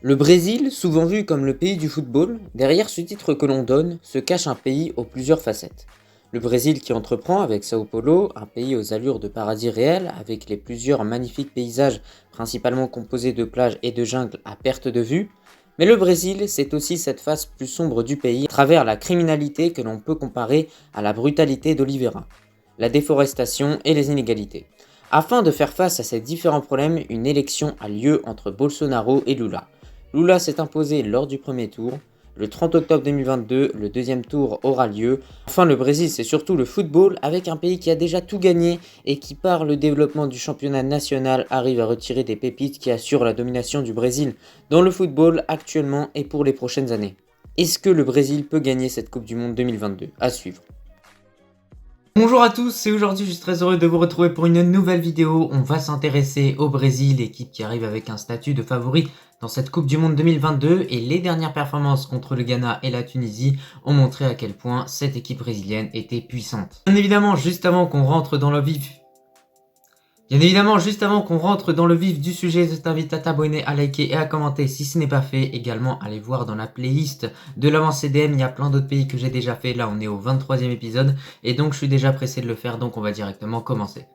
Le Brésil, souvent vu comme le pays du football, derrière ce titre que l'on donne, se cache un pays aux plusieurs facettes. Le Brésil qui entreprend avec Sao Paulo, un pays aux allures de paradis réel, avec les plusieurs magnifiques paysages principalement composés de plages et de jungles à perte de vue. Mais le Brésil, c'est aussi cette face plus sombre du pays, à travers la criminalité que l'on peut comparer à la brutalité d'Oliveira, la déforestation et les inégalités. Afin de faire face à ces différents problèmes, une élection a lieu entre Bolsonaro et Lula. Lula s'est imposé lors du premier tour. Le 30 octobre 2022, le deuxième tour aura lieu. Enfin, le Brésil, c'est surtout le football, avec un pays qui a déjà tout gagné et qui, par le développement du championnat national, arrive à retirer des pépites qui assurent la domination du Brésil dans le football actuellement et pour les prochaines années. Est-ce que le Brésil peut gagner cette Coupe du Monde 2022 ? À suivre. Bonjour à tous, et aujourd'hui je suis très heureux de vous retrouver pour une nouvelle vidéo. On va s'intéresser au Brésil, l'équipe qui arrive avec un statut de favori dans cette Coupe du Monde 2022, et les dernières performances contre le Ghana et la Tunisie ont montré à quel point cette équipe brésilienne était puissante. Bien évidemment, juste avant qu'on rentre dans le vif du sujet, je t'invite à t'abonner, à liker et à commenter si ce n'est pas fait. Également, allez voir dans la playlist de l'avant CDM, il y a plein d'autres pays que j'ai déjà fait. Là, on est au 23e épisode et donc je suis déjà pressé de le faire, donc on va directement commencer.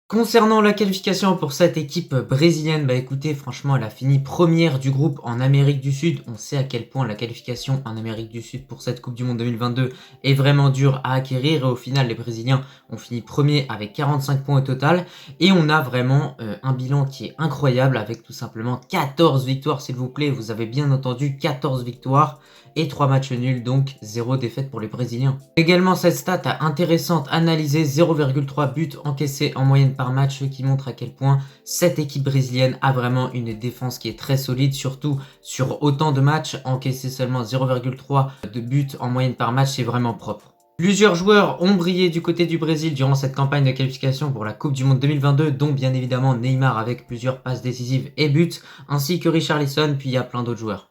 Concernant la qualification pour cette équipe brésilienne, écoutez, franchement, elle a fini première du groupe en Amérique du Sud. On sait à quel point la qualification en Amérique du Sud pour cette Coupe du Monde 2022 est vraiment dure à acquérir. Et au final, les Brésiliens ont fini premier avec 45 points au total. Et on a vraiment un bilan qui est incroyable avec tout simplement 14 victoires, s'il vous plaît. Vous avez bien entendu, 14 victoires et 3 matchs nuls, donc 0 défaite pour les Brésiliens. Également, cette stat intéressante analysée, 0,3 buts encaissés en moyenne par match, ce qui montre à quel point cette équipe brésilienne a vraiment une défense qui est très solide, surtout sur autant de matchs. Encaisser seulement 0,3 de buts en moyenne par match, c'est vraiment propre. Plusieurs joueurs ont brillé du côté du Brésil durant cette campagne de qualification pour la Coupe du Monde 2022, dont bien évidemment Neymar avec plusieurs passes décisives et buts, ainsi que Richarlison, puis il y a plein d'autres joueurs.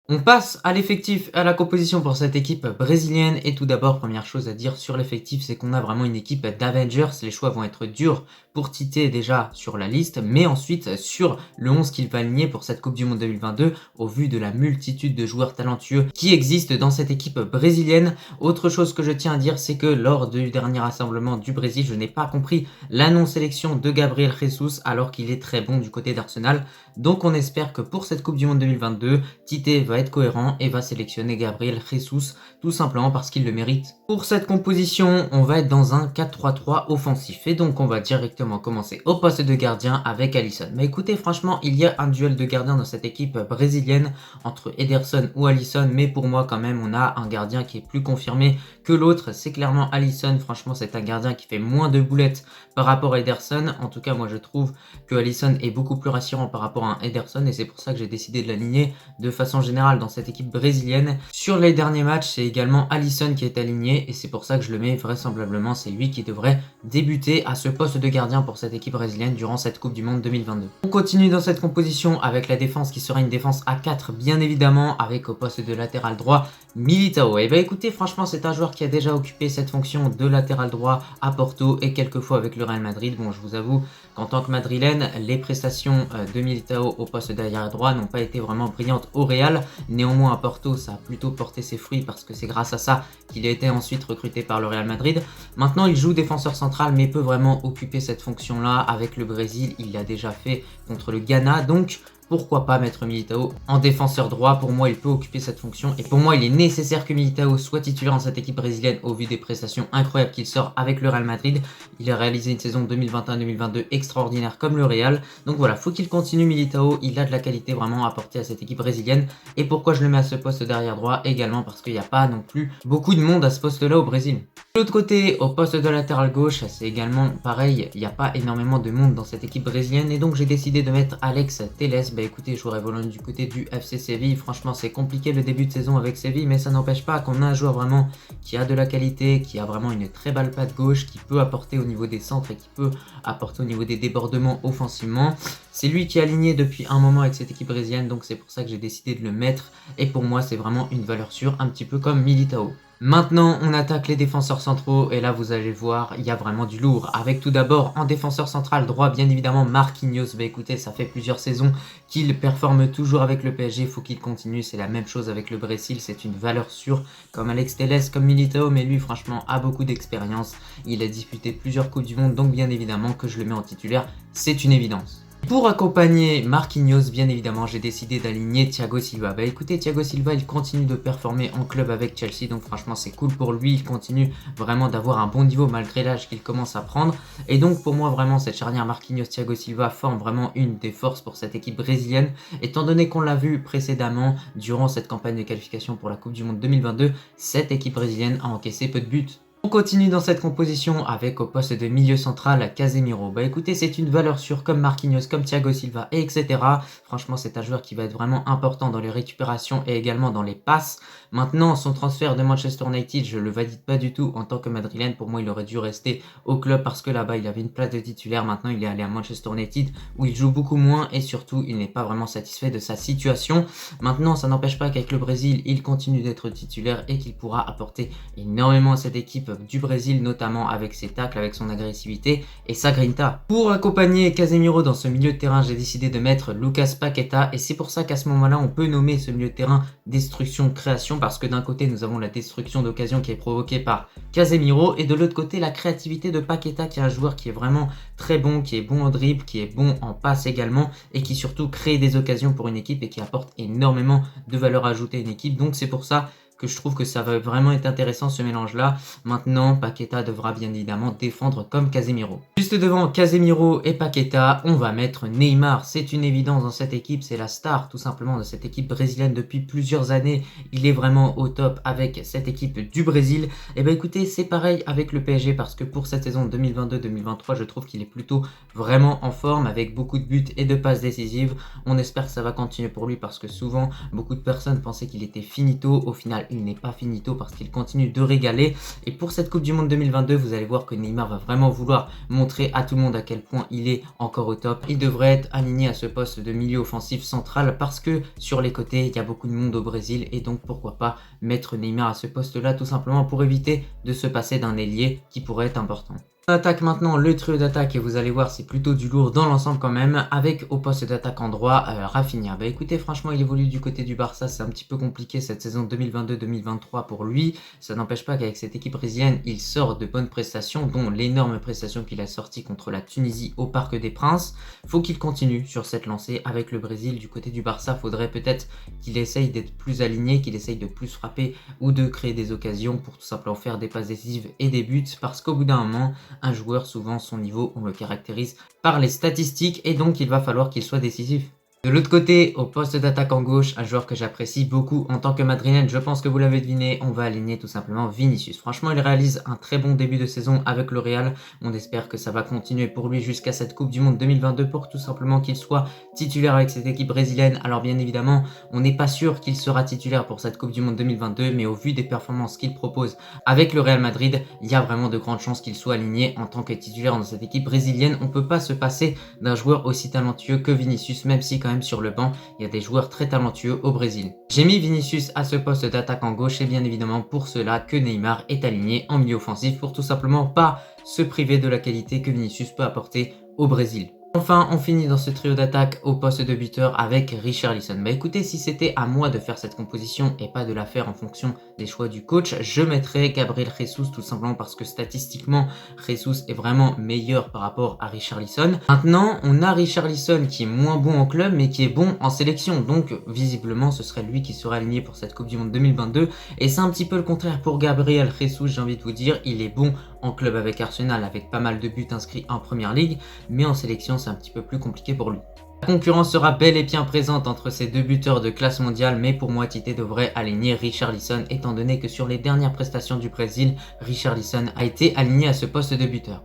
On passe à l'effectif, à la composition pour cette équipe brésilienne. Et tout d'abord, première chose à dire sur l'effectif, c'est qu'on a vraiment une équipe d'Avengers. Les choix vont être durs pour Tite déjà sur la liste, mais ensuite sur le 11 qu'il va aligner pour cette Coupe du Monde 2022 au vu de la multitude de joueurs talentueux qui existent dans cette équipe brésilienne. Autre chose que je tiens à dire, c'est que lors du dernier rassemblement du Brésil, je n'ai pas compris la non-sélection de Gabriel Jesus alors qu'il est très bon du côté d'Arsenal. Donc on espère que pour cette Coupe du Monde 2022, Tite va être cohérent et va sélectionner Gabriel Jesus tout simplement parce qu'il le mérite. Pour cette composition, on va être dans un 4-3-3 offensif et donc on va directement commencer au poste de gardien avec Alisson. Mais écoutez, franchement, il y a un duel de gardiens dans cette équipe brésilienne entre Ederson ou Alisson, mais pour moi quand même, on a un gardien qui est plus confirmé que l'autre, c'est clairement Alisson. Franchement, c'est un gardien qui fait moins de boulettes par rapport à Ederson. En tout cas, moi je trouve que Alisson est beaucoup plus rassurant par rapport à Ederson et c'est pour ça que j'ai décidé de l'aligner de façon générale dans cette équipe brésilienne. Sur les derniers matchs, c'est également Alisson qui est aligné et c'est pour ça que je le mets vraisemblablement. C'est lui qui devrait débuter à ce poste de gardien pour cette équipe brésilienne durant cette Coupe du Monde 2022. On continue dans cette composition avec la défense qui sera une défense à 4 bien évidemment, avec au poste de latéral droit Militao. Et écoutez, franchement, c'est un joueur qui a déjà occupé cette fonction de latéral droit à Porto et quelques fois avec le Real Madrid. Bon, je vous avoue qu'en tant que madrilène, les prestations de Militao au poste d'arrière droit n'ont pas été vraiment brillantes au Real. Néanmoins, à Porto, ça a plutôt porté ses fruits parce que c'est grâce à ça qu'il a été ensuite recruté par le Real Madrid. Maintenant, il joue défenseur central mais peut vraiment occuper cette fonction-là avec le Brésil. Il l'a déjà fait contre le Ghana, donc pourquoi pas mettre Militao en défenseur droit. Pour moi, il peut occuper cette fonction et pour moi, il est nécessaire que Militao soit titulaire dans cette équipe brésilienne au vu des prestations incroyables qu'il sort avec le Real Madrid. Il a réalisé une saison 2021-2022 extraordinaire comme le Real. Donc voilà, faut qu'il continue Militao, il a de la qualité vraiment à apporter à cette équipe brésilienne. Et pourquoi je le mets à ce poste d'arrière droit également parce qu'il n'y a pas non plus beaucoup de monde à ce poste-là au Brésil. De l'autre côté, au poste de latéral gauche, c'est également pareil, il n'y a pas énormément de monde dans cette équipe brésilienne et donc j'ai décidé de mettre Alex Telles. Écoutez, joueur évoluant du côté du FC Séville. Franchement, c'est compliqué le début de saison avec Séville, mais ça n'empêche pas qu'on a un joueur vraiment qui a de la qualité, qui a vraiment une très belle patte gauche, qui peut apporter au niveau des centres et qui peut apporter au niveau des débordements offensivement. C'est lui qui est aligné depuis un moment avec cette équipe brésilienne, donc c'est pour ça que j'ai décidé de le mettre. Et pour moi, c'est vraiment une valeur sûre, un petit peu comme Militao. Maintenant, on attaque les défenseurs centraux et là, vous allez voir, il y a vraiment du lourd. Avec tout d'abord, en défenseur central droit, bien évidemment, Marquinhos. Bah écoutez, ça fait plusieurs saisons qu'il performe toujours avec le PSG, il faut qu'il continue. C'est la même chose avec le Brésil, c'est une valeur sûre, comme Alex Telles, comme Militao, mais lui, franchement, a beaucoup d'expérience. Il a disputé plusieurs Coupes du Monde, donc bien évidemment que je le mets en titulaire, c'est une évidence. Pour accompagner Marquinhos, bien évidemment, j'ai décidé d'aligner Thiago Silva. Bah écoutez, Thiago Silva, il continue de performer en club avec Chelsea, donc franchement, c'est cool pour lui. Il continue vraiment d'avoir un bon niveau malgré l'âge qu'il commence à prendre. Et donc, pour moi, vraiment, cette charnière Marquinhos-Thiago Silva forme vraiment une des forces pour cette équipe brésilienne, étant donné qu'on l'a vu précédemment durant cette campagne de qualification pour la Coupe du Monde 2022, cette équipe brésilienne a encaissé peu de buts. On continue dans cette composition avec au poste de milieu central Casemiro. Bah écoutez, c'est une valeur sûre comme Marquinhos, comme Thiago Silva, et etc. Franchement, c'est un joueur qui va être vraiment important dans les récupérations et également dans les passes. Maintenant, son transfert de Manchester United, je le valide pas du tout en tant que Madrilène. Pour moi, il aurait dû rester au club parce que là-bas, il avait une place de titulaire. Maintenant, il est allé à Manchester United où il joue beaucoup moins et surtout, il n'est pas vraiment satisfait de sa situation. Maintenant, ça n'empêche pas qu'avec le Brésil, il continue d'être titulaire et qu'il pourra apporter énormément à cette équipe du Brésil, notamment avec ses tacles, avec son agressivité et sa grinta. Pour accompagner Casemiro dans ce milieu de terrain, j'ai décidé de mettre Lucas Paqueta et c'est pour ça qu'à ce moment-là, on peut nommer ce milieu de terrain destruction-création parce que d'un côté, nous avons la destruction d'occasion qui est provoquée par Casemiro et de l'autre côté, la créativité de Paqueta qui est un joueur qui est vraiment très bon, qui est bon en dribble, qui est bon en passe également et qui surtout crée des occasions pour une équipe et qui apporte énormément de valeur ajoutée à une équipe. Donc c'est pour ça que je trouve que ça va vraiment être intéressant ce mélange-là. Maintenant, Paqueta devra bien évidemment défendre comme Casemiro. Juste devant Casemiro et Paqueta, on va mettre Neymar. C'est une évidence dans cette équipe, c'est la star tout simplement de cette équipe brésilienne depuis plusieurs années. Il est vraiment au top avec cette équipe du Brésil. Et ben écoutez, c'est pareil avec le PSG parce que pour cette saison 2022-2023, je trouve qu'il est plutôt vraiment en forme avec beaucoup de buts et de passes décisives. On espère que ça va continuer pour lui parce que souvent, beaucoup de personnes pensaient qu'il était finito. Au final, il n'est pas finito parce qu'il continue de régaler. Et pour cette Coupe du Monde 2022, vous allez voir que Neymar va vraiment vouloir montrer à tout le monde à quel point il est encore au top. Il devrait être aligné à ce poste de milieu offensif central parce que sur les côtés, il y a beaucoup de monde au Brésil et donc pourquoi pas mettre Neymar à ce poste-là tout simplement pour éviter de se passer d'un ailier qui pourrait être important. On attaque maintenant le trio d'attaque et vous allez voir c'est plutôt du lourd dans l'ensemble quand même avec au poste d'attaque en droit Rafinha. Bah écoutez franchement il évolue du côté du Barça, c'est un petit peu compliqué cette saison 2022-2023 pour lui. Ça n'empêche pas qu'avec cette équipe brésilienne il sort de bonnes prestations dont l'énorme prestation qu'il a sortie contre la Tunisie au Parc des Princes. Faut qu'il continue sur cette lancée avec le Brésil. Du côté du Barça faudrait peut-être qu'il essaye d'être plus aligné, qu'il essaye de plus frapper ou de créer des occasions pour tout simplement faire des passes décisives et des buts parce qu'au bout d'un moment un joueur, souvent son niveau, on le caractérise par les statistiques et donc il va falloir qu'il soit décisif. De l'autre côté, au poste d'attaquant gauche, un joueur que j'apprécie beaucoup en tant que madrilène, je pense que vous l'avez deviné, on va aligner tout simplement Vinicius. Franchement, il réalise un très bon début de saison avec le Real. On espère que ça va continuer pour lui jusqu'à cette Coupe du Monde 2022 pour tout simplement qu'il soit titulaire avec cette équipe brésilienne. Alors bien évidemment, on n'est pas sûr qu'il sera titulaire pour cette Coupe du Monde 2022, mais au vu des performances qu'il propose avec le Real Madrid, il y a vraiment de grandes chances qu'il soit aligné en tant que titulaire dans cette équipe brésilienne. On ne peut pas se passer d'un joueur aussi talentueux que Vinicius, même si quand même sur le banc, il y a des joueurs très talentueux au Brésil. J'ai mis Vinicius à ce poste d'attaquant gauche et bien évidemment pour cela que Neymar est aligné en milieu offensif pour tout simplement pas se priver de la qualité que Vinicius peut apporter au Brésil. Enfin, on finit dans ce trio d'attaque au poste de buteur avec Richarlison. Bah écoutez, si c'était à moi de faire cette composition et pas de la faire en fonction des choix du coach, je mettrais Gabriel Jesus tout simplement parce que statistiquement, Jesus est vraiment meilleur par rapport à Richarlison. Maintenant, on a Richarlison qui est moins bon en club mais qui est bon en sélection. Donc visiblement, ce serait lui qui serait aligné pour cette Coupe du Monde 2022. Et c'est un petit peu le contraire pour Gabriel Jesus, j'ai envie de vous dire. Il est bon en club avec Arsenal avec pas mal de buts inscrits en Première Ligue, mais en sélection c'est un petit peu plus compliqué pour lui. La concurrence sera bel et bien présente entre ces deux buteurs de classe mondiale, mais pour moi Tite devrait aligner Richarlison étant donné que sur les dernières prestations du Brésil, Richarlison a été aligné à ce poste de buteur.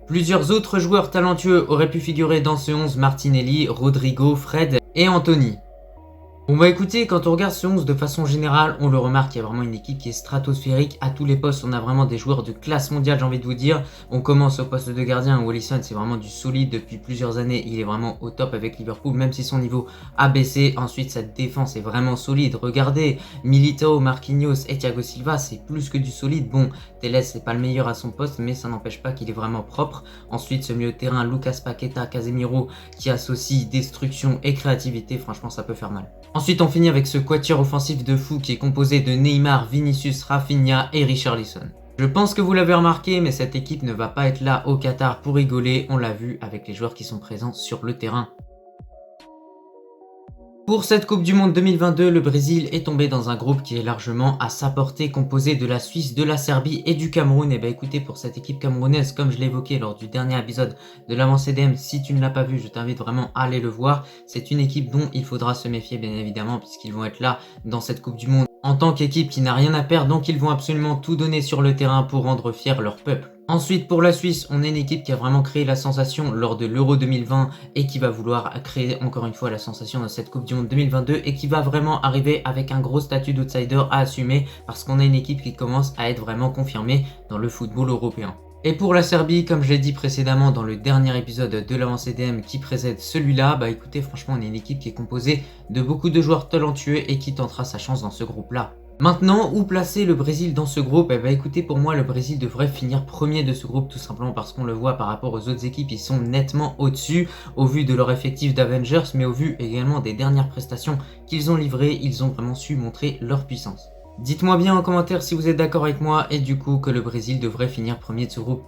Plusieurs autres joueurs talentueux auraient pu figurer dans ce 11, Martinelli, Rodrigo, Fred et Anthony. Bon bah écoutez, quand on regarde ce 11 de façon générale, on le remarque, il y a vraiment une équipe qui est stratosphérique. À tous les postes, on a vraiment des joueurs de classe mondiale, j'ai envie de vous dire. On commence au poste de gardien où Alisson, c'est vraiment du solide depuis plusieurs années. Il est vraiment au top avec Liverpool, même si son niveau a baissé. Ensuite, sa défense est vraiment solide. Regardez, Militao, Marquinhos et Thiago Silva, c'est plus que du solide. Bon, Telles, c'est pas le meilleur à son poste, mais ça n'empêche pas qu'il est vraiment propre. Ensuite, ce milieu de terrain, Lucas Paqueta, Casemiro, qui associe destruction et créativité, franchement, ça peut faire mal. Ensuite, on finit avec ce quatuor offensif de fou qui est composé de Neymar, Vinicius, Rafinha et Richarlison. Je pense que vous l'avez remarqué, mais cette équipe ne va pas être là au Qatar pour rigoler, on l'a vu avec les joueurs qui sont présents sur le terrain. Pour cette Coupe du Monde 2022, le Brésil est tombé dans un groupe qui est largement à sa portée, composé de la Suisse, de la Serbie et du Cameroun. Et bah écoutez, pour cette équipe camerounaise, comme je l'ai évoqué lors du dernier épisode de l'avant-CDM, si tu ne l'as pas vu, je t'invite vraiment à aller le voir. C'est une équipe dont il faudra se méfier bien évidemment, puisqu'ils vont être là dans cette Coupe du Monde en tant qu'équipe qui n'a rien à perdre, donc ils vont absolument tout donner sur le terrain pour rendre fier leur peuple. Ensuite, pour la Suisse, on est une équipe qui a vraiment créé la sensation lors de l'Euro 2020 et qui va vouloir créer encore une fois la sensation dans cette Coupe du Monde 2022 et qui va vraiment arriver avec un gros statut d'outsider à assumer parce qu'on a une équipe qui commence à être vraiment confirmée dans le football européen. Et pour la Serbie, comme je l'ai dit précédemment dans le dernier épisode de l'avant-CDM qui précède celui-là, bah écoutez, franchement, on est une équipe qui est composée de beaucoup de joueurs talentueux et qui tentera sa chance dans ce groupe-là. Maintenant, où placer le Brésil dans ce groupe? Eh bien écoutez, pour moi, le Brésil devrait finir premier de ce groupe tout simplement parce qu'on le voit par rapport aux autres équipes, ils sont nettement au-dessus au vu de leur effectif d'Avengers, mais au vu également des dernières prestations qu'ils ont livrées, ils ont vraiment su montrer leur puissance. Dites-moi bien en commentaire si vous êtes d'accord avec moi et du coup que le Brésil devrait finir premier de ce groupe.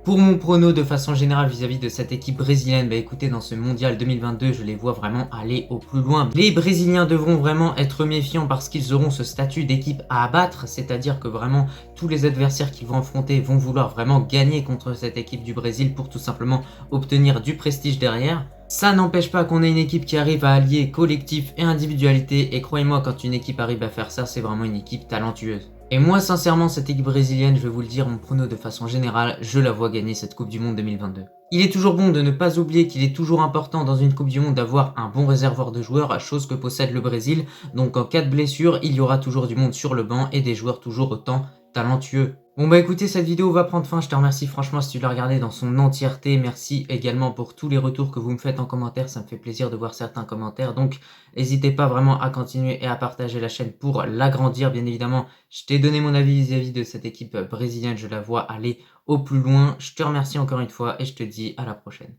Pour mon prono de façon générale vis-à-vis de cette équipe brésilienne, bah écoutez, dans ce mondial 2022, je les vois vraiment aller au plus loin. Les Brésiliens devront vraiment être méfiants parce qu'ils auront ce statut d'équipe à abattre, c'est-à-dire que vraiment tous les adversaires qu'ils vont affronter vont vouloir vraiment gagner contre cette équipe du Brésil pour tout simplement obtenir du prestige derrière. Ça n'empêche pas qu'on ait une équipe qui arrive à allier collectif et individualité, et croyez-moi, quand une équipe arrive à faire ça, c'est vraiment une équipe talentueuse. Et moi, sincèrement, cette équipe brésilienne, je vais vous le dire, mon prono de façon générale, je la vois gagner cette Coupe du Monde 2022. Il est toujours bon de ne pas oublier qu'il est toujours important dans une Coupe du Monde d'avoir un bon réservoir de joueurs, chose que possède le Brésil. Donc en cas de blessure, il y aura toujours du monde sur le banc et des joueurs toujours autant talentueux. Bon bah écoutez, cette vidéo va prendre fin, je te remercie franchement si tu l'as regardée dans son entièreté, merci également pour tous les retours que vous me faites en commentaire, ça me fait plaisir de voir certains commentaires, donc n'hésitez pas vraiment à continuer et à partager la chaîne pour l'agrandir, bien évidemment. Je t'ai donné mon avis vis-à-vis de cette équipe brésilienne, je la vois aller au plus loin, je te remercie encore une fois et je te dis à la prochaine.